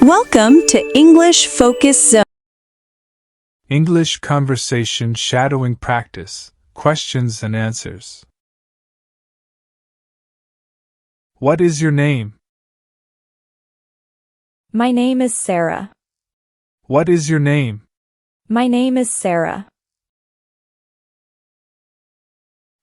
Welcome to English Focus Zone. English Conversation Shadowing Practice, Questions and Answers. What is your name? My name is Sarah. What is your name? My name is Sarah.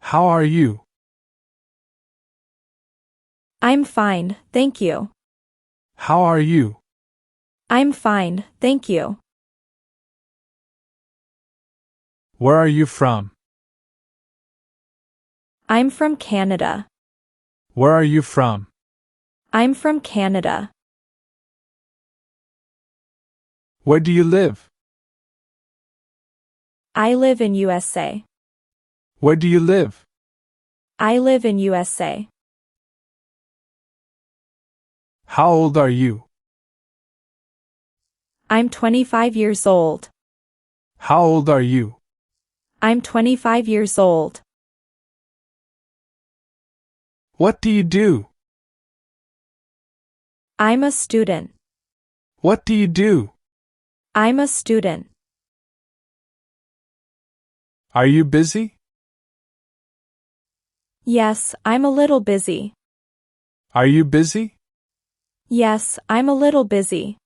How are you? I'm fine, thank you. How are you? I'm fine, thank you. Where are you from? I'm from Canada. Where are you from? I'm from Canada. Where do you live? I live in USA. Where do you live? I live in USA. How old are you? I'm 25 years old. How old are you? I'm 25 years old. What do you do? I'm a student. What do you do? I'm a student. Are you busy? Yes, I'm a little busy. Are you busy? Yes, I'm a little busy.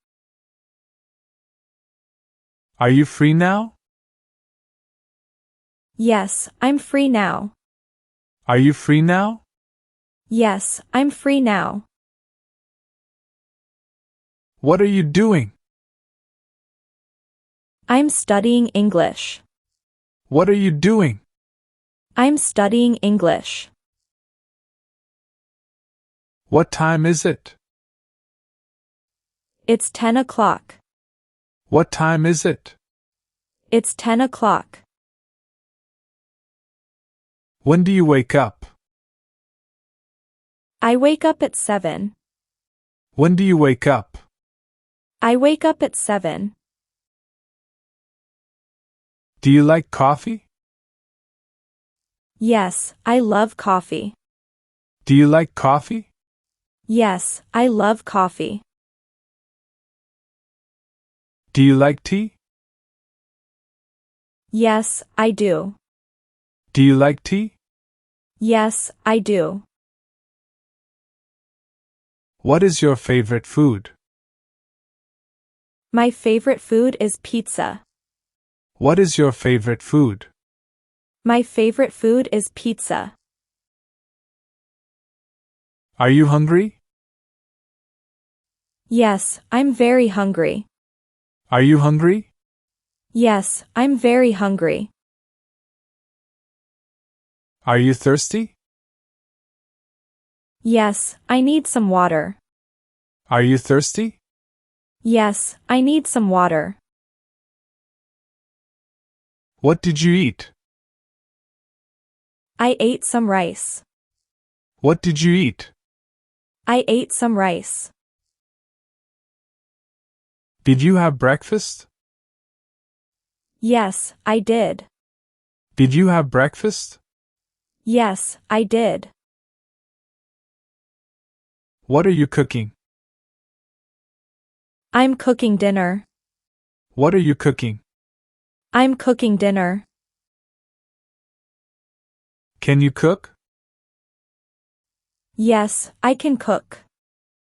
Are you free now? Yes, I'm free now. Are you free now? Yes, I'm free now. What are you doing? I'm studying English. What are you doing? I'm studying English. What time is it? It's 10 o'clock. What time is it? It's 10 o'clock. When do you wake up? I wake up at 7. When do you wake up? I wake up at 7. Do you like coffee? Yes, I love coffee. Do you like coffee? Yes, I love coffee. Do you like tea? Yes, I do. Do you like tea? Yes, I do. What is your favorite food? My favorite food is pizza. What is your favorite food? My favorite food is pizza. Are you hungry? Yes, I'm very hungry. Are you hungry? Yes, I'm very hungry. Are you thirsty? Yes, I need some water. Are you thirsty? Yes, I need some water. What did you eat? I ate some rice. What did you eat? I ate some rice. Did you have breakfast? Yes, I did. Did you have breakfast? Yes, I did. What are you cooking? I'm cooking dinner. What are you cooking? I'm cooking dinner. Can you cook? Yes, I can cook.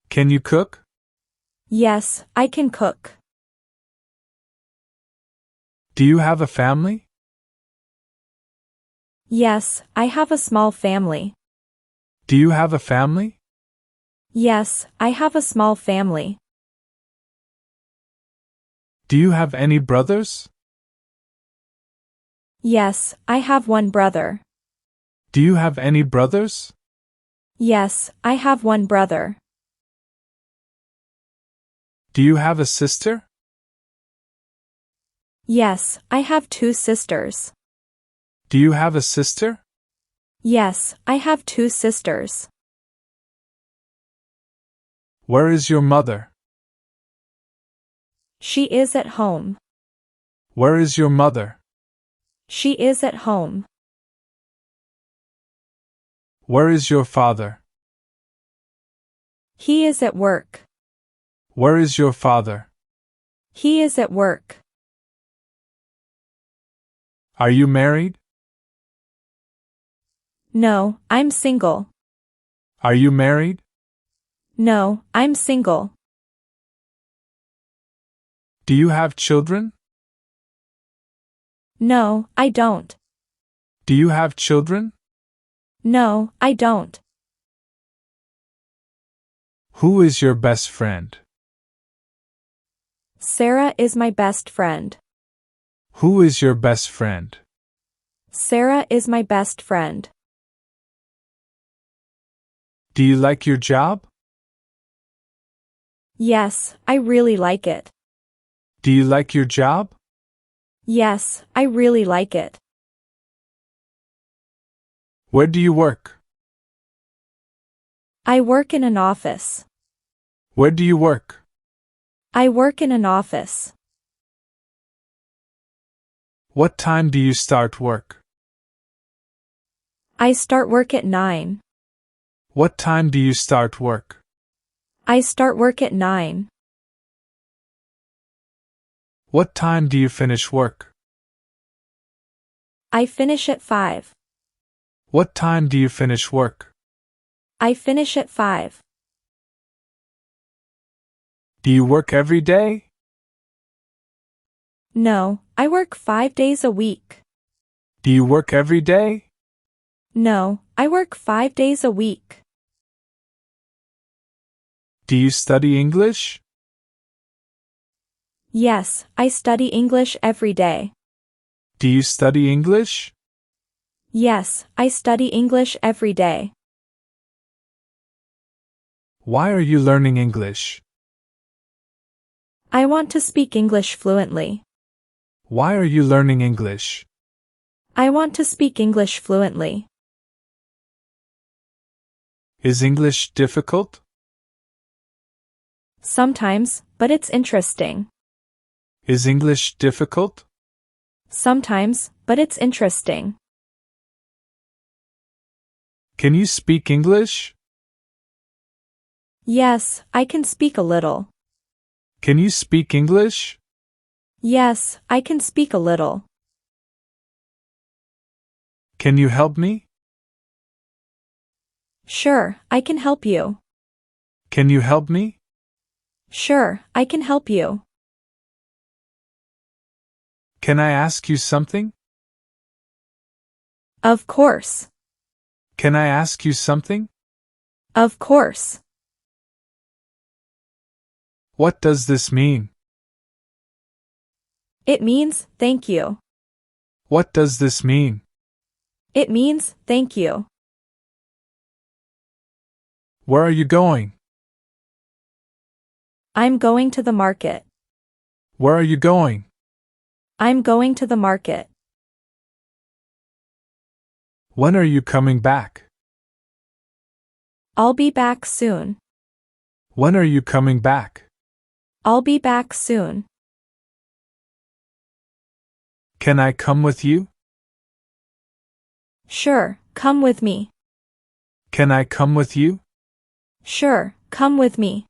Can you cook? Yes, I can cook. Do you have a family? Yes, I have a small family. Do you have a family? Yes, I have a small family. Do you have any brothers? Yes, I have one brother. Do you have any brothers? Yes, I have one brother. Do you have a sister? Yes, I have two sisters. Do you have a sister? Yes, I have two sisters. Where is your mother? She is at home. Where is your mother? She is at home. Where is your father? He is at work. Where is your father? He is at work. Are you married? No, I'm single. Are you married? No, I'm single. Do you have children? No, I don't. Do you have children? No, I don't. Who is your best friend? Sarah is my best friend. Who is your best friend? Sarah is my best friend. Do you like your job? Yes, I really like it. Do you like your job? Yes, I really like it. Where do you work? I work in an office. Where do you work? I work in an office. What time do you start work? I start work at 9. What time do you start work? I start work at 9. What time do you finish work? I finish at 5. What time do you finish work? I finish at 5. Do you work every day? No, I work 5 days a week. Do you work every day? No, I work 5 days a week. Do you study English? Yes, I study English every day. Do you study English? Yes, I study English every day. Why are you learning English? I want to speak English fluently. Why are you learning English? I want to speak English fluently. Is English difficult? Sometimes, but it's interesting. Is English difficult? Sometimes, but it's interesting. Can you speak English? Yes, I can speak a little. Can you speak English? Yes, I can speak a little. Can you help me? Sure, I can help you. Can you help me? Sure, I can help you. Can I ask you something? Of course. Can I ask you something? Of course. What does this mean? It means, thank you. What does this mean? It means, thank you. Where are you going? I'm going to the market. Where are you going? I'm going to the market. When are you coming back? I'll be back soon. When are you coming back? I'll be back soon. Can I come with you? Sure, come with me. Can I come with you? Sure, come with me.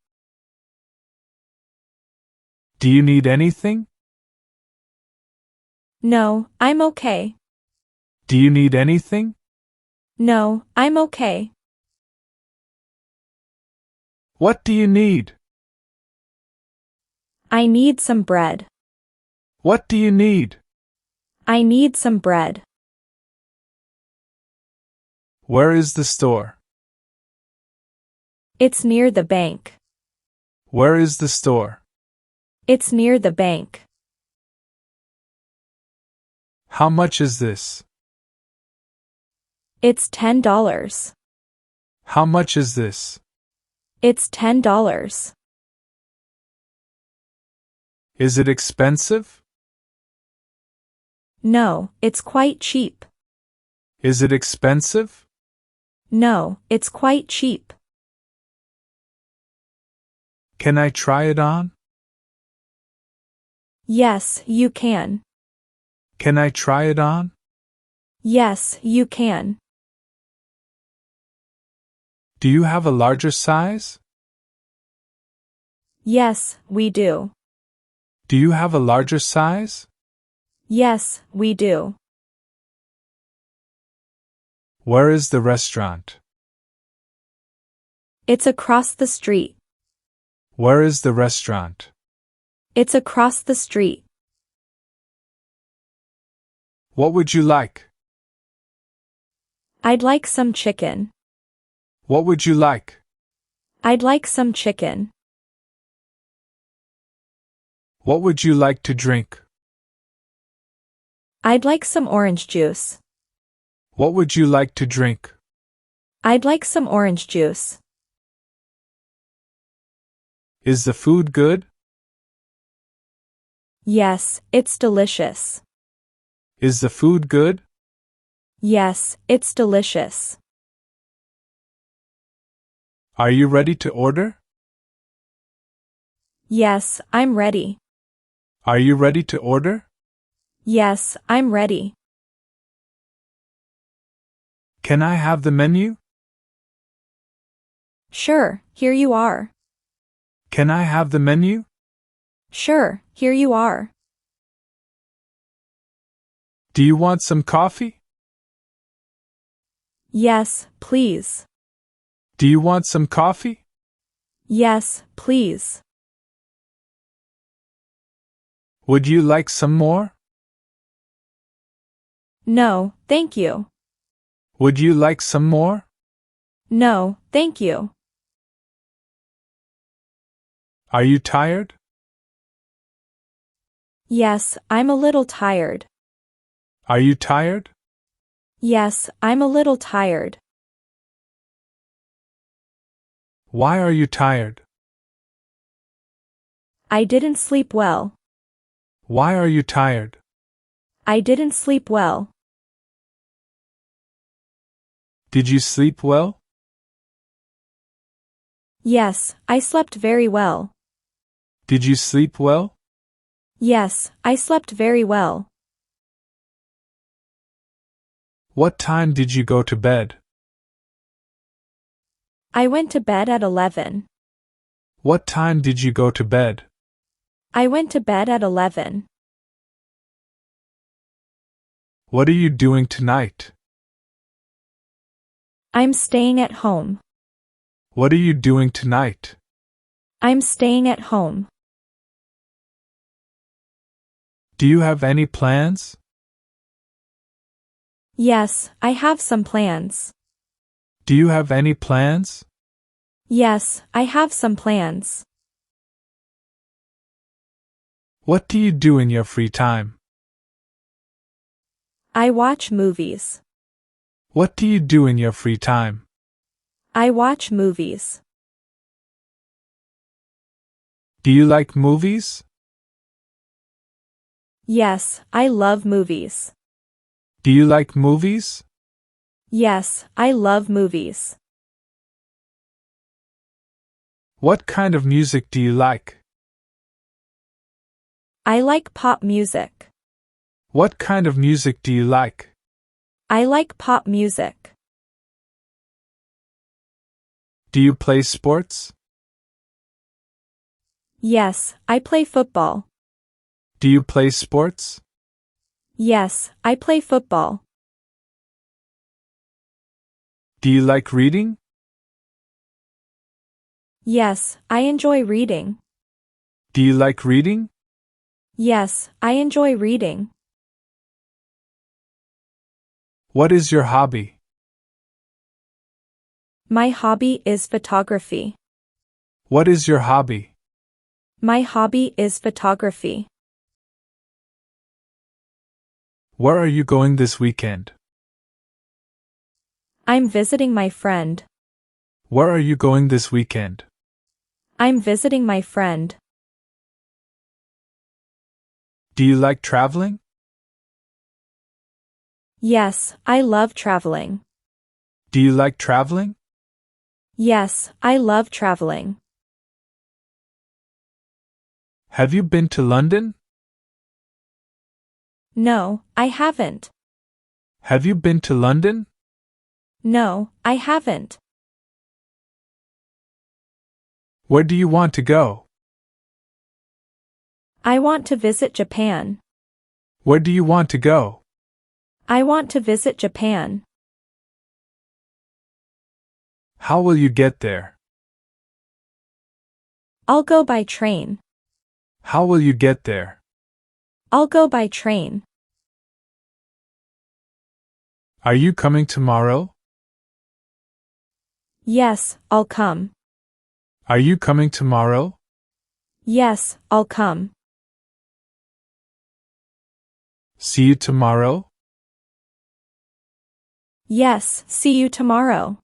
Do you need anything? No, I'm okay. Do you need anything? No, I'm okay. What do you need? I need some bread. What do you need? I need some bread. Where is the store? It's near the bank. Where is the store? It's near the bank. How much is this? It's $10. How much is this? It's $10. Is it expensive? No, it's quite cheap. Is it expensive? No, it's quite cheap. Can I try it on? Yes, you can. Can I try it on? Yes, you can. Do you have a larger size? Yes, we do. Do you have a larger size? Yes, we do. Where is the restaurant? It's across the street. Where is the restaurant? It's across the street. What would you like? I'd like some chicken. What would you like? I'd like some chicken. What would you like to drink? I'd like some orange juice. What would you like to drink? I'd like some orange juice. Is the food good? Yes, it's delicious. Is the food good? Yes, it's delicious. Are you ready to order? Yes, I'm ready. Are you ready to order? Yes, I'm ready. Can I have the menu? Sure, here you are. Can I have the menu? Sure, here you are. Do you want some coffee? Yes, please. Do you want some coffee? Yes, please. Would you like some more? No, thank you. Would you like some more? No, thank you. Are you tired? Yes, I'm a little tired. Are you tired? Yes, I'm a little tired. Why are you tired? I didn't sleep well. Why are you tired? I didn't sleep well. Did you sleep well? Yes, I slept very well. Did you sleep well? Yes, I slept very well. What time did you go to bed? I went to bed at 11. What time did you go to bed? I went to bed at 11. What are you doing tonight? I'm staying at home. What are you doing tonight? I'm staying at home. Do you have any plans? Yes, I have some plans. Do you have any plans? Yes, I have some plans. What do you do in your free time? I watch movies. What do you do in your free time? I watch movies. Do you like movies? Yes, I love movies. Do you like movies? Yes, I love movies. What kind of music do you like? I like pop music. What kind of music do you like? I like pop music. Do you play sports? Yes, I play football. Do you play sports? Yes, I play football. Do you like reading? Yes, I enjoy reading. Do you like reading? Yes, I enjoy reading. What is your hobby? My hobby is photography. What is your hobby? My hobby is photography. Where are you going this weekend? I'm visiting my friend. Where are you going this weekend? I'm visiting my friend. Do you like traveling? Yes, I love traveling. Do you like traveling? Yes, I love traveling. Have you been to London? No, I haven't. Have you been to London? No, I haven't. Where do you want to go? I want to visit Japan. Where do you want to go? I want to visit Japan. How will you get there? I'll go by train. How will you get there? I'll go by train. Are you coming tomorrow? Yes, I'll come. Are you coming tomorrow? Yes, I'll come. See you tomorrow? Yes, see you tomorrow.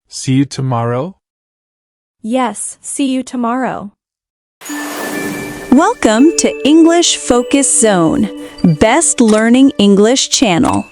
See you tomorrow? Yes, see you tomorrow. Welcome to English Focus Zone, Best Learning English channel.